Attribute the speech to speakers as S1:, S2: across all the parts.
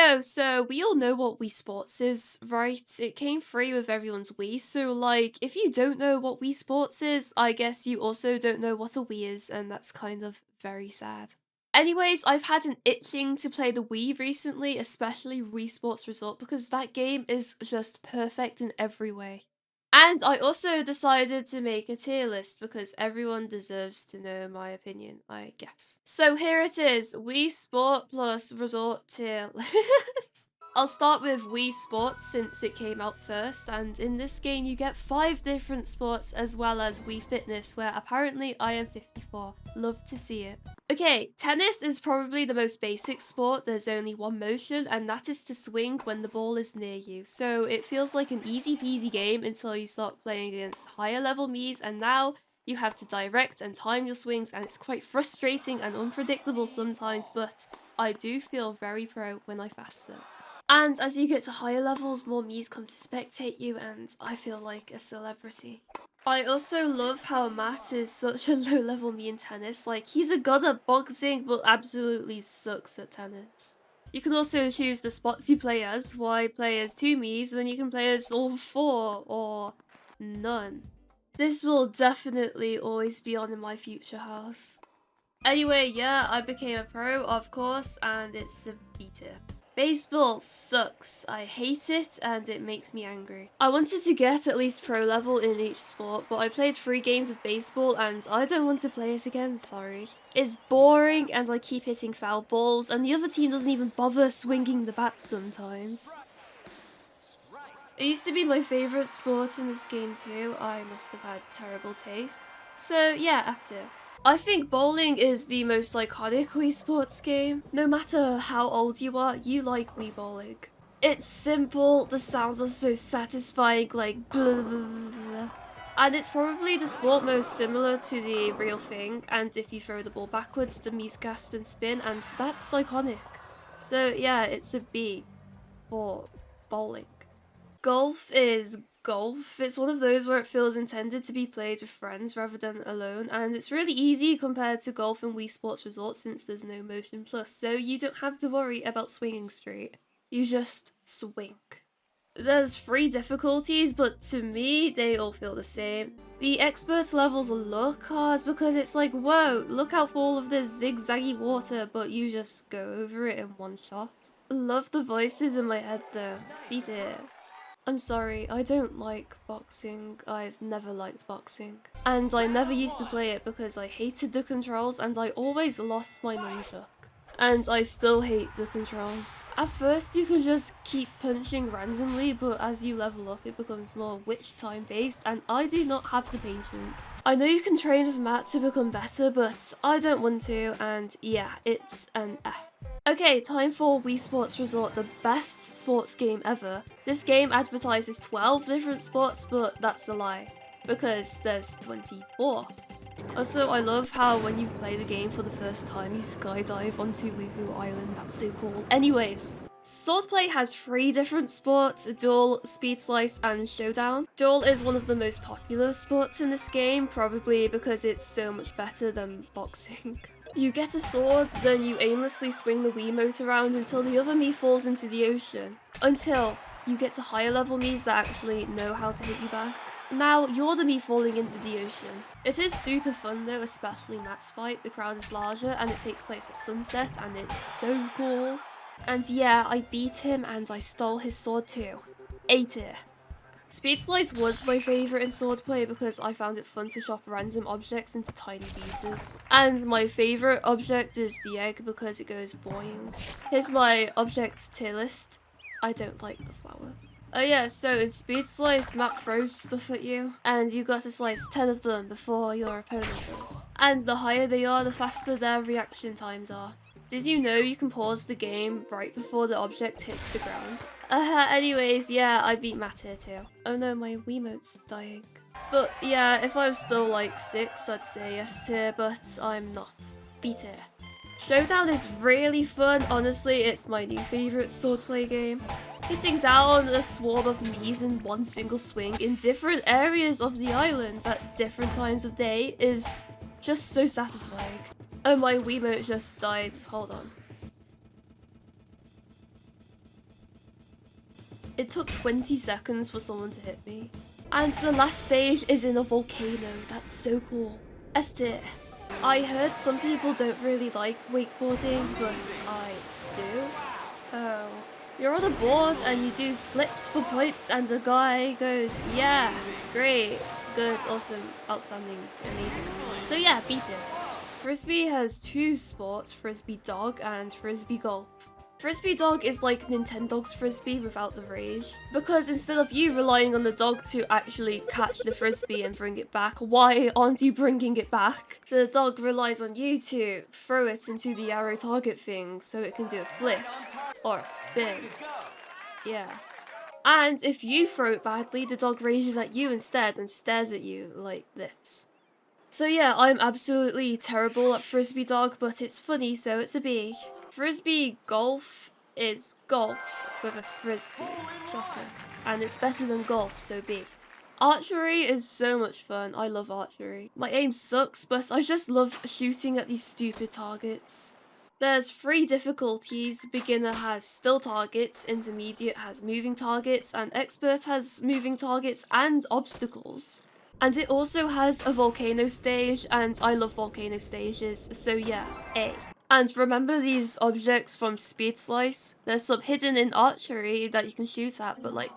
S1: Yo, so we all know what Wii Sports is, right? It came free with everyone's Wii, so like, if you don't know what Wii Sports is, I guess you also don't know what a Wii is, and that's kind of very sad. Anyways, I've had an itching to play the Wii recently, especially Wii Sports Resort, because that game is just perfect in every way. And I also decided to make a tier list because everyone deserves to know my opinion, I guess. So here it is, Wii Sport plus Resort tier list. I'll start with Wii Sports since it came out first, and in this game you get 5 different sports as well as Wii Fitness, where apparently I am 54. Love to see it. Okay, tennis is probably the most basic sport. There's only one motion, and that is to swing when the ball is near you. So it feels like an easy peasy game until you start playing against higher level miis, and now you have to direct and time your swings, and it's quite frustrating and unpredictable sometimes, but I do feel very pro when I fast them. And as you get to higher levels, more miis come to spectate you, and I feel like a celebrity. I also love how Matt is such a low-level mii in tennis. Like, he's a god at boxing, but absolutely sucks at tennis. You can also choose the spots you play as. Why play as 2 miis when you can play as all 4, or none? This will definitely always be on in my future house. Anyway, yeah, I became a pro, of course, and it's a B tier. Baseball sucks. I hate it and it makes me angry. I wanted to get at least pro level in each sport, but I played 3 games of baseball and I don't want to play it again, sorry. It's boring and I keep hitting foul balls and the other team doesn't even bother swinging the bat sometimes. It used to be my favourite sport in this game too. I must have had terrible taste. So yeah, after. I think bowling is the most iconic Wii Sports game. No matter how old you are, you like Wii bowling. It's simple, the sounds are so satisfying, like blah, blah, blah. And it's probably the sport most similar to the real thing, and if you throw the ball backwards, the miis gasp and spin, and that's iconic. So yeah, it's a B for bowling. Golf is golf. It's one of those where it feels intended to be played with friends rather than alone, and it's really easy compared to golf and Wii Sports Resort since there's no motion plus, so you don't have to worry about swinging straight. You just swing. There's 3 difficulties, but to me, they all feel the same. The expert levels look hard because it's like, whoa, look out for all of this zigzaggy water, but you just go over it in one shot. Love the voices in my head though. See dear. I'm sorry, I don't like boxing. I've never liked boxing. And I never used to play it because I hated the controls and I always lost my nunchuck. And I still hate the controls. At first you can just keep punching randomly, but as you level up it becomes more witch time based and I do not have the patience. I know you can train with Matt to become better, but I don't want to, and yeah, it's an F. Okay, time for Wii Sports Resort, the best sports game ever. This game advertises 12 different sports, but that's a lie, because there's 24. Also, I love how when you play the game for the first time, you skydive onto Woohoo Island. That's so cool. Anyways, Swordplay has 3 different sports: Duel, Speed Slice, and Showdown. Duel is one of the most popular sports in this game, probably because it's so much better than boxing. You get a sword, then you aimlessly swing the Wiimote around until the other Mii falls into the ocean. Until you get to higher level Miis that actually know how to hit you back. Now you're the Mii falling into the ocean. It is super fun though, especially Matt's fight. The crowd is larger and it takes place at sunset and it's so cool. And yeah, I beat him and I stole his sword too. A tier. Speed Slice was my favourite in Swordplay because I found it fun to chop random objects into tiny pieces. And my favourite object is the egg because it goes boing. Here's my object tier list. I don't like the flower. Oh yeah, so in Speed Slice, Matt throws stuff at you, and you got to slice 10 of them before your opponent does. And the higher they are, the faster their reaction times are. Did you know you can pause the game right before the object hits the ground? Anyways, yeah, I beat Matt here too. Oh no, my Wiimote's dying. But yeah, if I was still like 6, I'd say S tier, but I'm not. B tier. Showdown is really fun, honestly, it's my new favourite swordplay game. Hitting down a swarm of miis in one single swing in different areas of the island at different times of day is just so satisfying. Oh, my Wiimote just died. Hold on. It took 20 seconds for someone to hit me. And the last stage is in a volcano. That's so cool. Este. I heard some people don't really like wakeboarding, but I do. So, you're on a board and you do flips for points and a guy goes, yeah, great, good, awesome, outstanding, amazing. So yeah, beat it. Frisbee has two sports, Frisbee Dog and Frisbee Golf. Frisbee Dog is like Nintendo's Frisbee without the rage. Because instead of you relying on the dog to actually catch the Frisbee and bring it back, why aren't you bringing it back? The dog relies on you to throw it into the arrow target thing so it can do a flip or a spin. Yeah. And if you throw it badly, the dog rages at you instead and stares at you like this. So yeah, I'm absolutely terrible at Frisbee Dog, but it's funny, so it's a B. Frisbee Golf is golf with a frisbee. Shocker. And it's better than golf, so B. Archery is so much fun. I love archery. My aim sucks, but I just love shooting at these stupid targets. There's 3 difficulties. Beginner has still targets, intermediate has moving targets, and expert has moving targets and obstacles. And it also has a volcano stage, and I love volcano stages, so yeah, A. And remember these objects from Speed Slice? There's some hidden in archery that you can shoot at, but like,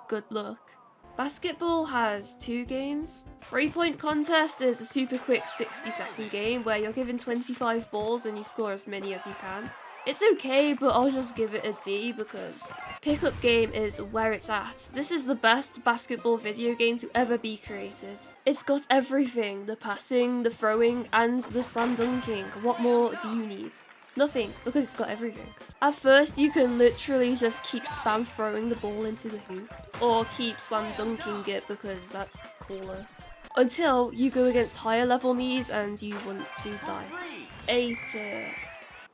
S1: good luck. Basketball has 2 games. 3-point contest is a super quick 60-second game where you're given 25 balls and you score as many as you can. It's okay, but I'll just give it a D because pickup game is where it's at. This is the best basketball video game to ever be created. It's got everything, the passing, the throwing, and the slam dunking. What more do you need? Nothing, because it's got everything. At first, you can literally just keep spam throwing the ball into the hoop, or keep slam dunking it because that's cooler. Until you go against higher level miis and you want to die. 8 tier.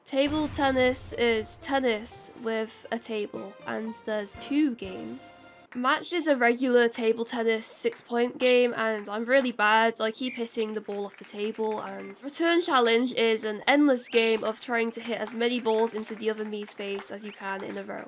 S1: Table tennis is tennis with a table, and there's 2 games. Match is a regular table tennis 6-point game, and I'm really bad. I keep hitting the ball off the table, and return challenge is an endless game of trying to hit as many balls into the other mii's face as you can in a row.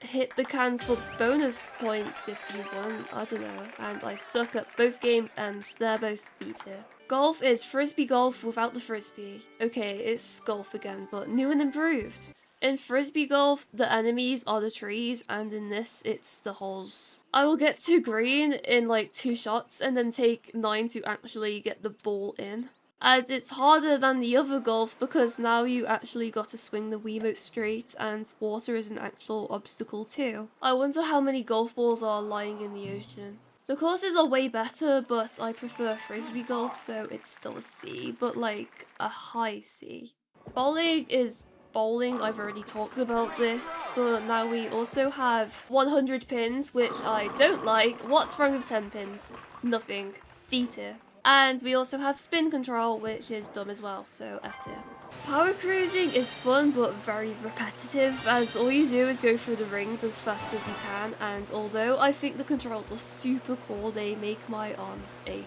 S1: Hit the cans for bonus points if you want, I don't know, and I suck at both games and they're both B tier. Golf is Frisbee Golf without the Frisbee. Okay, it's golf again, but new and improved. In Frisbee Golf, the enemies are the trees, and in this, it's the holes. I will get to green in like 2 shots and then take 9 to actually get the ball in. And it's harder than the other golf because now you actually got to swing the Wiimote straight and water is an actual obstacle too. I wonder how many golf balls are lying in the ocean. The courses are way better, but I prefer Frisbee Golf, so it's still a C, but like a high C. Bowling is bowling, I've already talked about this, but now we also have 100 pins, which I don't like. What's wrong with 10 pins? Nothing. D tier. And we also have spin control, which is dumb as well, so F tier. Power cruising is fun but very repetitive, as all you do is go through the rings as fast as you can, and although I think the controls are super cool, they make my arms ache.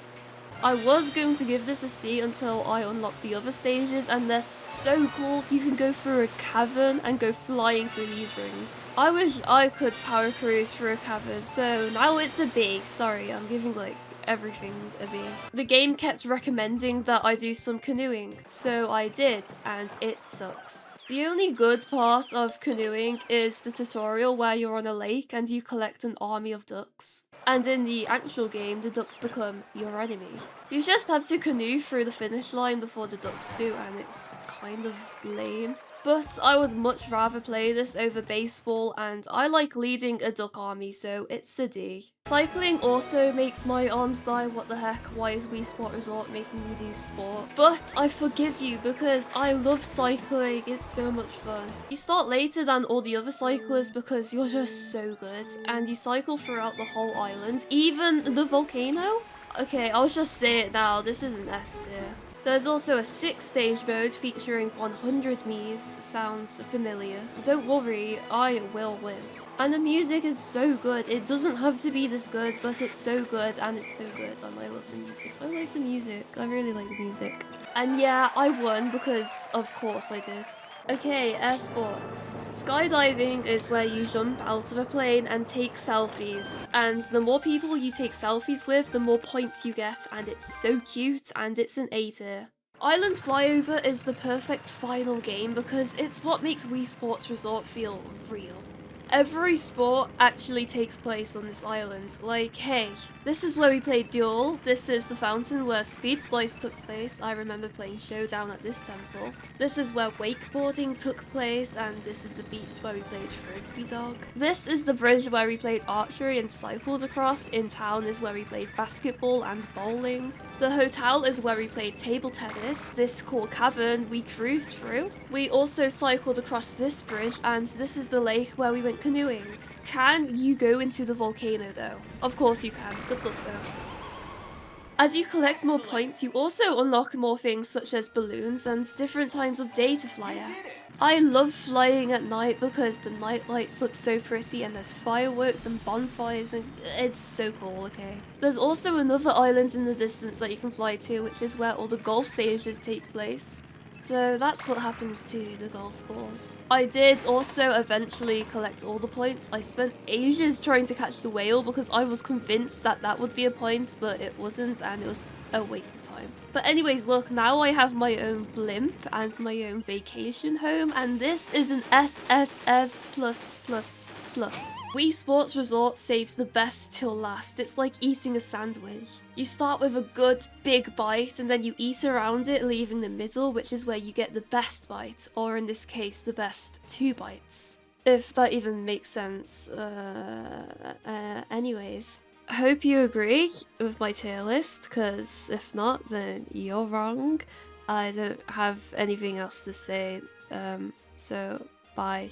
S1: I was going to give this a C until I unlocked the other stages, and they're so cool. You can go through a cavern and go flying through these rings. I wish I could power cruise through a cavern, so now it's a B. Sorry, I'm giving like everything a B. The game kept recommending that I do some canoeing, so I did, and it sucks. The only good part of canoeing is the tutorial where you're on a lake and you collect an army of ducks. And in the actual game, the ducks become your enemy. You just have to canoe through the finish line before the ducks do, and it's kind of lame. But I would much rather play this over baseball, and I like leading a duck army, so it's a D. Cycling also makes my arms die. What the heck? Why is Wii Sports Resort making me do sport? But I forgive you because I love cycling. It's so much fun. You start later than all the other cyclers because you're just so good, and you cycle throughout the whole island, even the volcano. Okay, I'll just say it now. This is an S tier. There's also a 6-stage mode featuring 100 miis. Sounds familiar. Don't worry, I will win. And the music is so good. It doesn't have to be this good, but it's so good, and it's so good, and I love the music. I like the music. I really like the music. And yeah, I won because of course I did. Okay, air sports. Skydiving is where you jump out of a plane and take selfies. And the more people you take selfies with, the more points you get, and it's so cute, and it's an A tier. Island Flyover is the perfect final game because it's what makes Wii Sports Resort feel real. Every sport actually takes place on this island. Like, hey, this is where we played Duel, this is the fountain where Speed Slice took place, I remember playing Showdown at this temple. This is where wakeboarding took place, and this is the beach where we played Frisbee Dog. This is the bridge where we played archery and cycled across, in town is where we played basketball and bowling. The hotel is where we played table tennis, this cool cavern we cruised through. We also cycled across this bridge, and this is the lake where we went canoeing. Can you go into the volcano though? Of course you can, good luck though. As you collect more points, you also unlock more things such as balloons and different times of day to fly at. I love flying at night because the night lights look so pretty and there's fireworks and bonfires and it's so cool, okay? There's also another island in the distance that you can fly to, which is where all the golf stages take place. So that's what happens to the golf balls. I did also eventually collect all the points. I spent ages trying to catch the whale because I was convinced that that would be a point, but it wasn't, and it was a waste of time. But anyways, look, now I have my own blimp and my own vacation home, and this is an SSS+++. Wii Sports Resort saves the best till last. It's like eating a sandwich. You start with a good big bite and then you eat around it, leaving the middle, which is where you get the best bite, or in this case, the best 2 bites. If that even makes sense. Anyways. I hope you agree with my tier list, because if not, then you're wrong. I don't have anything else to say, so bye.